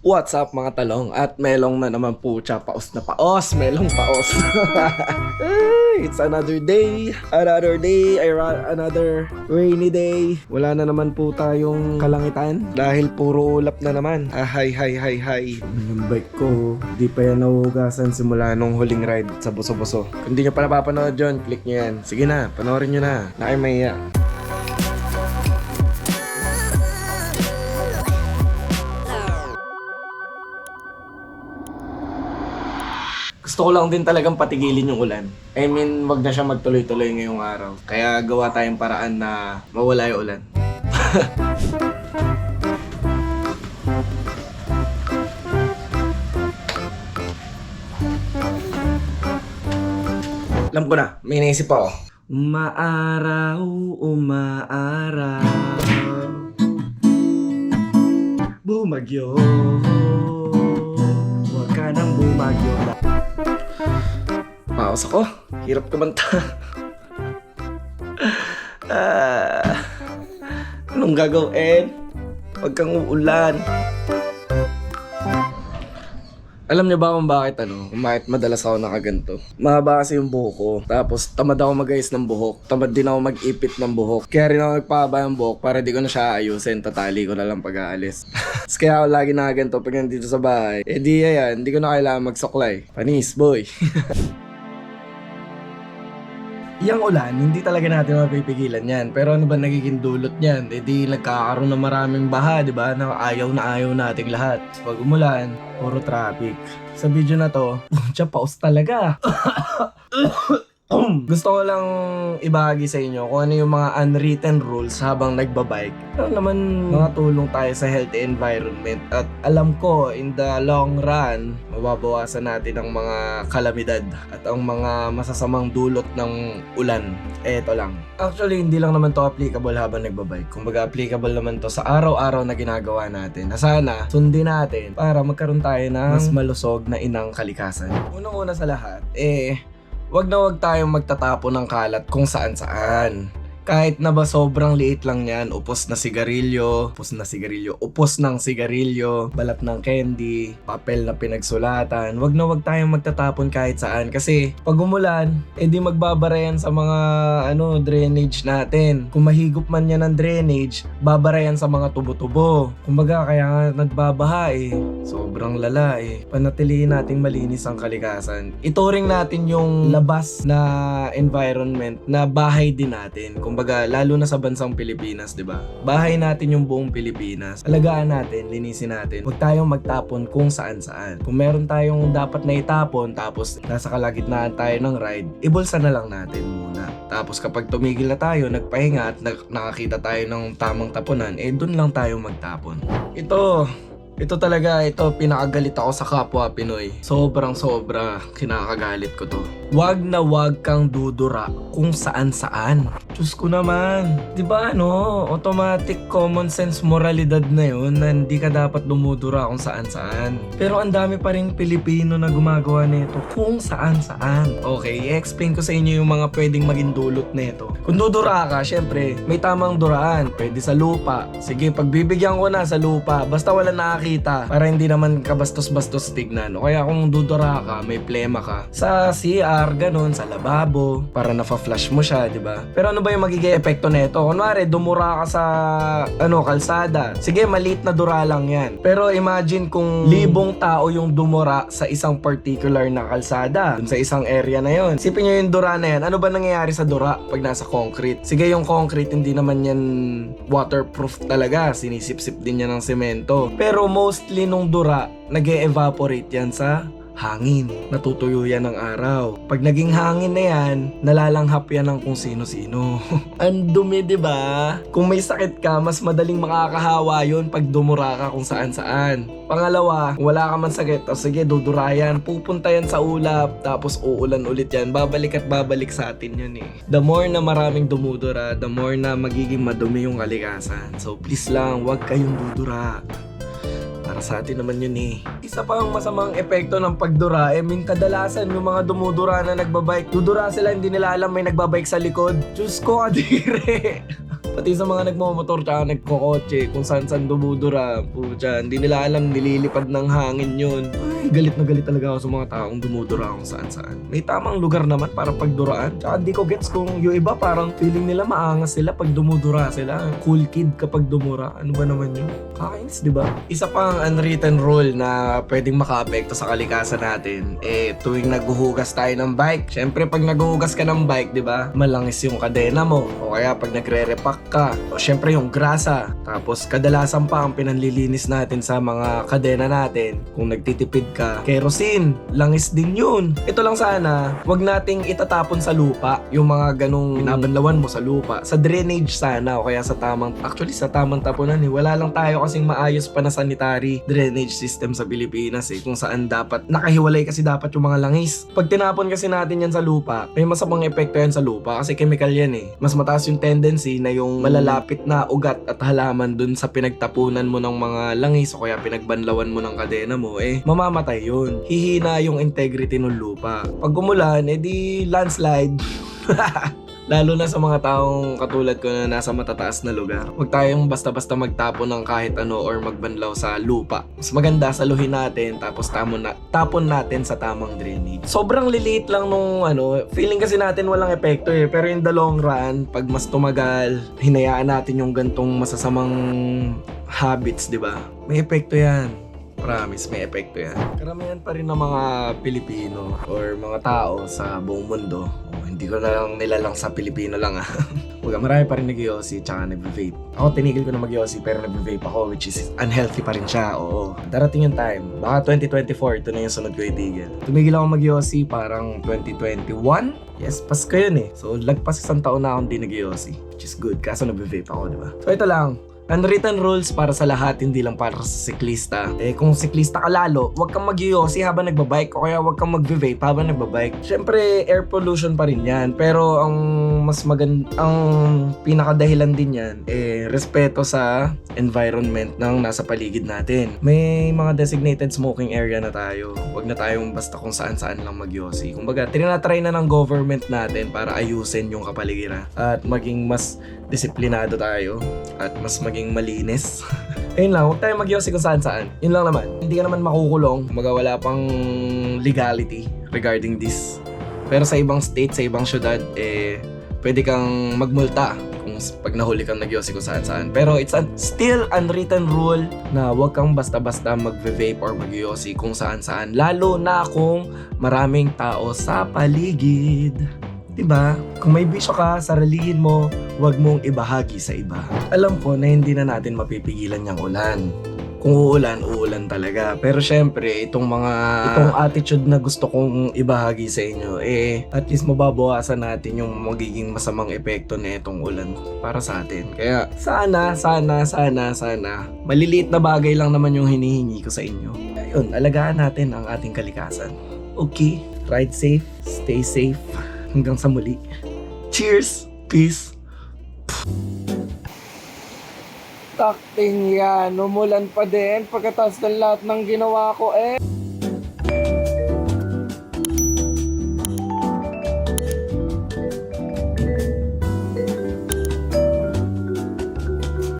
What's up mga talong? At melong na naman po siya. Paos na paos. Melong paos. It's another day. Another rainy day. Wala na naman po tayong kalangitan. Dahil puro ulap na naman. Hay. Yung bike ko, di pa yan nahuhugasan simula nung huling ride sa Buso-Buso. Kung di nyo pa napapanood yun, click nyo yan. Sige na, panoorin nyo na. Nakimaya. Gusto ko lang din talagang patigilin yung ulan. I mean, wag na siya magtuloy-tuloy ngayong araw. Kaya gawa tayong paraan na mawala yung ulan. Alam ko na, may naisip ako. Umaaraw, bumagyo. Huwag ka nang bumagyo. Paos ako. Hirap kumanta. Anong gagawin? Huwag kang uulan. Alam niyo ba kung bakit kung bakit madalas ako nakaganto? Mahaba kasi yung buhok ko. Tapos tamad ako mag-ayos ng buhok. Tamad din ako mag-ipit ng buhok. Kaya rin ako nagpahaba ng buhok para di ko na siya ayusin. Tatali ko na lang pag-aalis. Tapos kaya ako lagi nakaganto pag nandito sa bahay. Eh di yan, di ko na kailangan magsuklay. Panis, boy. Yang ulan, hindi talaga natin mapipigilan yan. Pero ano ba nagiging dulot niyan? Eh di nagkakaroon ng maraming baha, di ba? Na ayaw nating lahat. Pag umulan, puro traffic. Sa video na to, siya paus talaga. Gusto ko lang ibahagi sa inyo kung ano yung mga unwritten rules habang nagbabike. Ano naman mga tulong tayo sa healthy environment. At alam ko, in the long run, mababawasan natin ang mga kalamidad at ang mga masasamang dulot ng ulan. Eto lang. Actually, hindi lang naman to applicable habang nagbabike. Kumbaga, applicable naman to sa araw-araw na ginagawa natin. Na sana, sundin natin para magkaroon tayo ng mas malusog na inang kalikasan. Unang-una sa lahat, wag na wag tayong magtatapon ng kalat kung saan-saan. Kahit na ba sobrang liit lang yan, upos ng sigarilyo, balat ng candy, papel na pinagsulatan, wag na wag tayong magtatapon kahit saan. Kasi pag umulan, edi magbabara yan sa mga drainage natin. Kung mahigop man yan ng drainage, babara yan sa mga tubo-tubo. Kumbaga kaya nga nagbabaha sobrang lala Panatilihin nating malinis ang kalikasan. Ituring natin yung labas na environment na bahay din natin. Kumbaga, lalo na sa bansang Pilipinas, di ba? Bahay natin yung buong Pilipinas. Alagaan natin, linisin natin. Huwag tayong magtapon kung saan-saan. Kung meron tayong dapat na itapon, tapos nasa kalagitnaan tayo ng ride, ibulsa na lang natin muna. Tapos kapag tumigil na tayo, nagpahinga at nakakita tayo ng tamang tapunan, dun lang tayo magtapon. Ito talaga, pinakagalit ako sa kapwa Pinoy. Sobra, kinakagalit ko to. Wag na wag kang dudura kung saan-saan. Diyos ko naman. Diba automatic common sense moralidad na yun na hindi ka dapat dumudura kung saan-saan. Pero ang dami pa rin Pilipino na gumagawa nito kung saan-saan. Okay, i-explain ko sa inyo yung mga pwedeng maging dulot nito. Kung dudura ka, syempre, may tamang duraan. Pwede sa lupa. Sige, pagbibigyan ko na sa lupa. Basta wala nakakita. Para hindi naman kabastos-bastos tignan. O kaya kung dudura ka, may plema ka. Sa CR, ganun, sa lababo, para nafa-flush mo siya, di ba? Pero ano ba yung magiging epekto nito? Kunwari, dumura ka sa kalsada. Sige, maliit na dura lang yan. Pero imagine kung libong tao yung dumura sa isang particular na kalsada, dun sa isang area na yon. Isipin nyo yung dura na yan. Ano ba nangyayari sa dura pag nasa concrete? Sige, yung concrete, hindi naman yan waterproof talaga. Sinisip-sip din yan ng semento. Pero mostly nung dura, nag-e-evaporate yan sa hangin. Natutuyo yan ng araw. Pag naging hangin na yan, nalalanghap yan ng kung sino-sino. Ang dumi, diba? Kung may sakit ka, mas madaling makakahawa yun pag dumura ka kung saan-saan. Pangalawa, wala ka man sakit, sige, dudura yan. Pupunta yan sa ulap, tapos uulan ulit yan. Babalik at babalik sa atin yun The more na maraming dumudura, the more na magiging madumi yung kalikasan. So please lang, wag kayong dudura. Para sa atin naman yun Isa pa ang masamang epekto ng pagdura kadalasan yung mga dumudura na nagbabike, dudura sila, hindi nila alam may nagbabike sa likod. Diyos ko, kadire. Pati sa mga nagmamotor tsaka nagkokotse, kung saan dumudura, pucha, hindi nila alam, nililipad ng hangin yun. Ay, galit na galit talaga ako sa mga taong dumudura kung saan. May tamang lugar naman para pagduraan. Tsaka di ko gets kung yung iba parang feeling nila maangas sila pag dumudura sila. Cool kid kapag dumura. Ano ba naman yun? Kakainis, di ba? Isa pang unwritten rule na pwedeng makaapekto sa kalikasan natin, tuwing naghuhugas tayo ng bike. Syempre, pag naghuhugas ka ng bike, di ba? Malangis yung kadena mo. O kaya pag nagre-repack ka. O syempre yung grasa. Tapos kadalasan pa ang pinanlilinis natin sa mga kadena natin. Kung nagtitipid ka, kerosene. Langis din yun. Ito lang sana, wag nating itatapon sa lupa yung mga ganong binabanlawan mo sa lupa. Sa drainage sana o kaya sa tamang tapunan Wala lang tayo kasing maayos pa na sanitary drainage system sa Pilipinas kung saan dapat nakahiwalay kasi dapat yung mga langis. Pag tinapon kasi natin yan sa lupa, may masamang epekto yan sa lupa kasi chemical yan Mas mataas yung tendency na yung malalapit na ugat at halaman dun sa pinagtapunan mo ng mga langis o kaya pinagbanlawan mo ng kadena mo, mamamatay yun. Hihina yung integrity ng lupa. Pag umulan, di landslide. Lalo na sa mga taong katulad ko na nasa matataas na lugar. Huwag tayong basta-basta magtapon ng kahit ano or magbanlaw sa lupa. Mas maganda saluhin natin tapos tapon natin sa tamang drainage. Sobrang liliit lang nung feeling kasi natin walang epekto pero in the long run, pag mas tumagal, hinayaan natin yung gantong masasamang habits, di ba? May epekto yan. Promise, may epekto yan. Karamihan pa rin ng mga Pilipino or mga tao sa buong mundo, hindi ko na lang nilalang sa Pilipino lang marami pa rin nag-yossi tsaka nag-vape. Ako tinigil ko na mag-yossi pero nag-vape ako, which is unhealthy pa rin siya, oo. Darating yung time, baka 2024, ito na yung sunod ko itigil. Tumigil ako mag-yossi parang 2021. Yes, Pasko yun So lagpas isang taon na akong di nag-yossi, which is good, kaso nag-vape ako, diba? So ito lang, unwritten rules para sa lahat, hindi lang para sa siklista. Kung siklista ka lalo, huwag kang mag-yosi habang nagbabike o kaya huwag kang mag-vape habang nagbabike. Syempre, air pollution pa rin yan. Pero ang ang pinakadahilan din yan, respeto sa environment ng nasa paligid natin. May mga designated smoking area na tayo. Huwag na tayong basta kung saan-saan lang mag-yosi. Kumbaga, tinatry na ng government natin para ayusin yung kapaligiran at maging mas disiplinado tayo at mas maging malinis. Ayun lang, huwag tayong mag-yosi kung saan-saan. Yun lang naman. Hindi ka naman makukulong. Wala pang legality regarding this. Pero sa ibang state, sa ibang syudad, pwede kang magmulta kung pag nahuli kang nag-yosi kung saan-saan. Pero it's still unwritten rule na huwag kang basta-basta mag-vape or mag-yosi kung saan-saan. Lalo na kung maraming tao sa paligid. Diba? Kung may bisyo ka, sarilihin mo, huwag mong ibahagi sa iba. Alam ko na hindi na natin mapipigilan yung ulan. Kung uulan talaga. Pero syempre, itong attitude na gusto kong ibahagi sa inyo, at least mababawasan natin yung magiging masamang epekto na itong ulan para sa atin. Kaya sana, maliliit na bagay lang naman yung hinihingi ko sa inyo. Ayun, alagaan natin ang ating kalikasan. Okay, ride safe, stay safe. Hanggang sa muli. Cheers! Peace! Takting yan, umulan pa din pagkatapos ng lahat ng ginawa ko